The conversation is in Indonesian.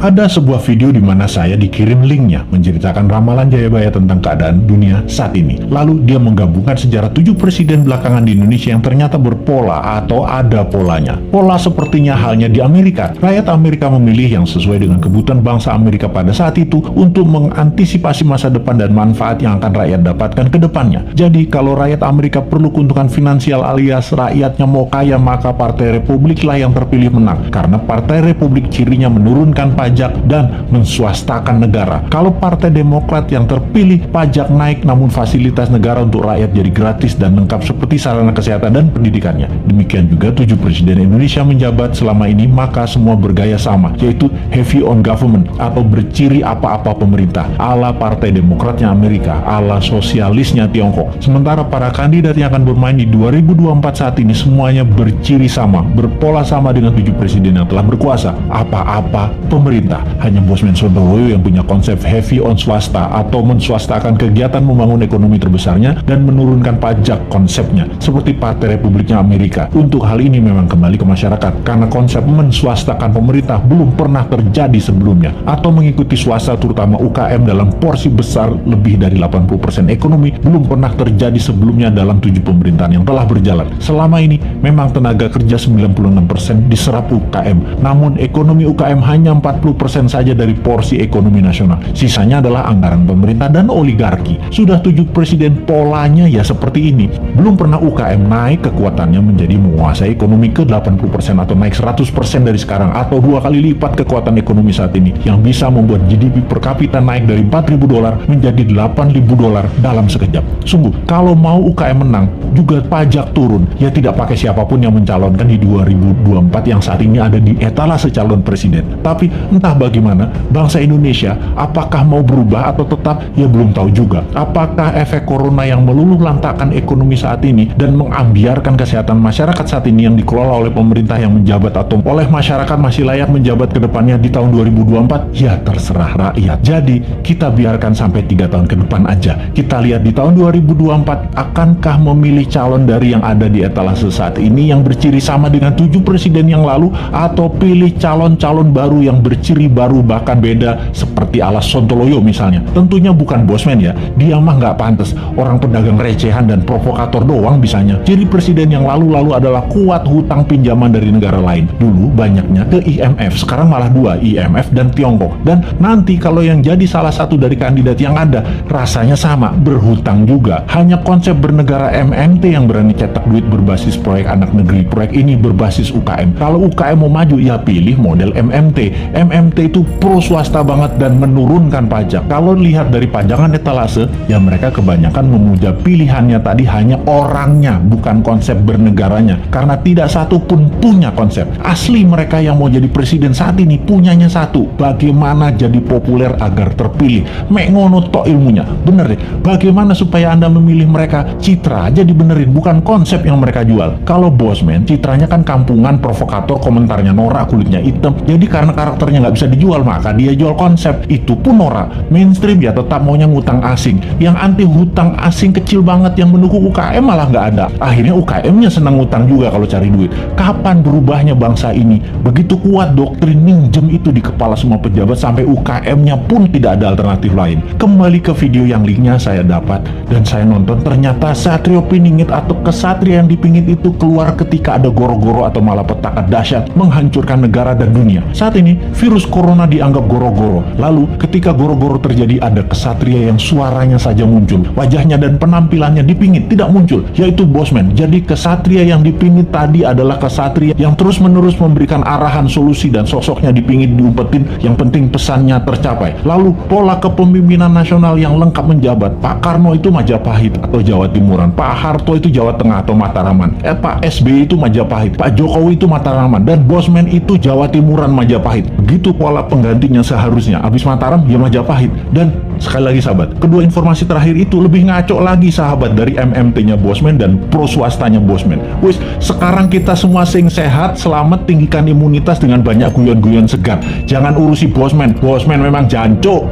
Ada sebuah video di mana saya dikirim linknya menceritakan ramalan Jayabaya tentang keadaan dunia saat ini. Lalu dia menggabungkan sejarah 7 presiden belakangan di Indonesia yang ternyata berpola atau ada polanya. Pola sepertinya halnya di Amerika. Rakyat Amerika memilih yang sesuai dengan kebutuhan bangsa Amerika pada saat itu untuk mengantisipasi masa depan dan manfaat yang akan rakyat dapatkan ke depannya. Jadi kalau rakyat Amerika perlu keuntungan finansial alias rakyatnya mau kaya, maka Partai Republik lah yang terpilih menang. Karena Partai Republik cirinya menurunkan pajak dan menswastakan negara. Kalau Partai Demokrat yang terpilih pajak naik namun fasilitas negara untuk rakyat jadi gratis dan lengkap seperti sarana kesehatan dan pendidikannya. Demikian juga 7 presiden Indonesia menjabat selama ini, maka semua bergaya sama, yaitu heavy on government atau berciri apa-apa pemerintah, ala Partai Demokratnya Amerika, ala sosialisnya Tiongkok. Sementara para kandidat yang akan bermain di 2024 saat ini semuanya berciri sama, berpola sama dengan 7 presiden yang telah berkuasa, apa-apa pemerintah. Hanya Bosman Sontoloyo yang punya konsep heavy on swasta atau menswastakan kegiatan membangun ekonomi terbesarnya dan menurunkan pajak konsepnya, seperti Partai Republiknya Amerika. Untuk hal ini memang kembali ke masyarakat, karena konsep menswastakan pemerintah belum pernah terjadi sebelumnya, atau mengikuti swasta terutama UKM dalam porsi besar lebih dari 80% ekonomi belum pernah terjadi sebelumnya dalam 7 pemerintahan yang telah berjalan. Selama ini memang tenaga kerja 96% diserap UKM, namun ekonomi UKM hanya 40% saja dari porsi ekonomi nasional. Sisanya adalah anggaran pemerintah dan oligarki. Sudah 7 presiden polanya ya seperti ini. Belum pernah UKM naik kekuatannya menjadi menguasai ekonomi ke 80% atau naik 100% dari sekarang, atau 2 kali lipat kekuatan ekonomi saat ini yang bisa membuat GDP per kapita naik dari $4.000 menjadi $8.000 dalam sekejap. Sungguh, kalau mau UKM menang, juga pajak turun, ya tidak pakai siapapun yang mencalonkan di 2024 yang saat ini ada di etalase calon presiden. Tapi entah bagaimana, bangsa Indonesia apakah mau berubah atau tetap, ya belum tahu juga. Apakah efek corona yang meluluh lantakkan ekonomi saat ini dan mengambiarkan kesehatan masyarakat saat ini yang dikelola oleh pemerintah yang menjabat atau oleh masyarakat masih layak menjabat ke depannya di tahun 2024? Ya terserah rakyat. Jadi kita biarkan sampai 3 tahun ke depan aja. Kita lihat di tahun 2024 akankah memilih calon dari yang ada di etalase saat ini yang berciri sama dengan 7 presiden yang lalu, atau pilih calon-calon baru yang berciri baru bahkan beda seperti ala Sontoloyo misalnya. Tentunya bukan Bosman ya, dia mah nggak pantas, orang pedagang recehan dan provokator doang bisanya. Ciri presiden yang lalu-lalu adalah kuat hutang pinjaman dari negara lain. Dulu banyaknya ke IMF, sekarang malah 2, IMF dan Tiongkok. Dan nanti kalau yang jadi salah satu dari kandidat yang ada, rasanya sama, berhutang juga. Hanya konsep bernegara MMT yang berani cetak duit berbasis proyek anak negeri. Proyek ini berbasis UKM. Kalau UKM mau maju, ya pilih model MMT. MMT itu pro swasta banget dan menurunkan pajak. Kalau lihat dari pajangan etalase, ya mereka kebanyakan memuja pilihannya tadi hanya orangnya, bukan konsep bernegaranya. Karena tidak satu pun punya konsep. Asli mereka yang mau jadi presiden saat ini punyanya satu, bagaimana jadi populer agar terpilih. Mek ngono tok ilmunya. Bener deh, bagaimana supaya Anda memilih mereka? Citra aja dibenerin, bukan konsep yang mereka jual. Kalau Bosman, citranya kan kampungan, provokator, komentarnya norak, kulitnya hitam. Jadi karena karakternya nggak bisa dijual, maka dia jual konsep. Itu pun norak. Mainstream ya tetap maunya ngutang asing. Yang anti hutang asing kecil banget yang mendukung UKM malah nggak ada. Akhirnya UKM-nya senang ngutang juga kalau cari duit. Kapan berubahnya bangsa ini? Begitu kuat doktrin minjem itu di kepala semua pejabat sampai UKM-nya pun tidak ada alternatif lain. Kembali ke video yang linknya saya dapat dan saya nonton, ternyata Satrio Piningit atau kesatria yang dipingit itu keluar ketika ada goro-goro atau malapetaka dahsyat menghancurkan negara dan dunia. Saat ini virus corona dianggap goro-goro. Lalu ketika goro-goro terjadi, ada kesatria yang suaranya saja muncul, wajahnya dan penampilannya dipingit tidak muncul, yaitu Bosman. Jadi kesatria yang dipingit tadi adalah kesatria yang terus-menerus memberikan arahan, solusi, dan sosoknya dipingit, diumpetin, yang penting pesannya tercapai. Lalu pola kepemimpinan nasional yang lengkap menjabat. Pak Karno itu Majapahit atau Jawa Timuran, Pak Harto itu Jawa Tengah atau Mataraman, Pak SBY itu Majapahit, Pak Jokowi itu Mataraman, dan Bosman itu Jawa Timuran Majapahit. Begitu pola penggantinya seharusnya. Habis Mataram ya Majapahit. Dan sekali lagi sahabat, kedua informasi terakhir itu lebih ngaco lagi sahabat dari MMT-nya Bosman dan pro swastanya Bosman. Wis, sekarang kita semua sing sehat, selamat, tinggikan imunitas dengan banyak guyon-guyon segar. Jangan urusi Bosman. Bosman memang jancuk.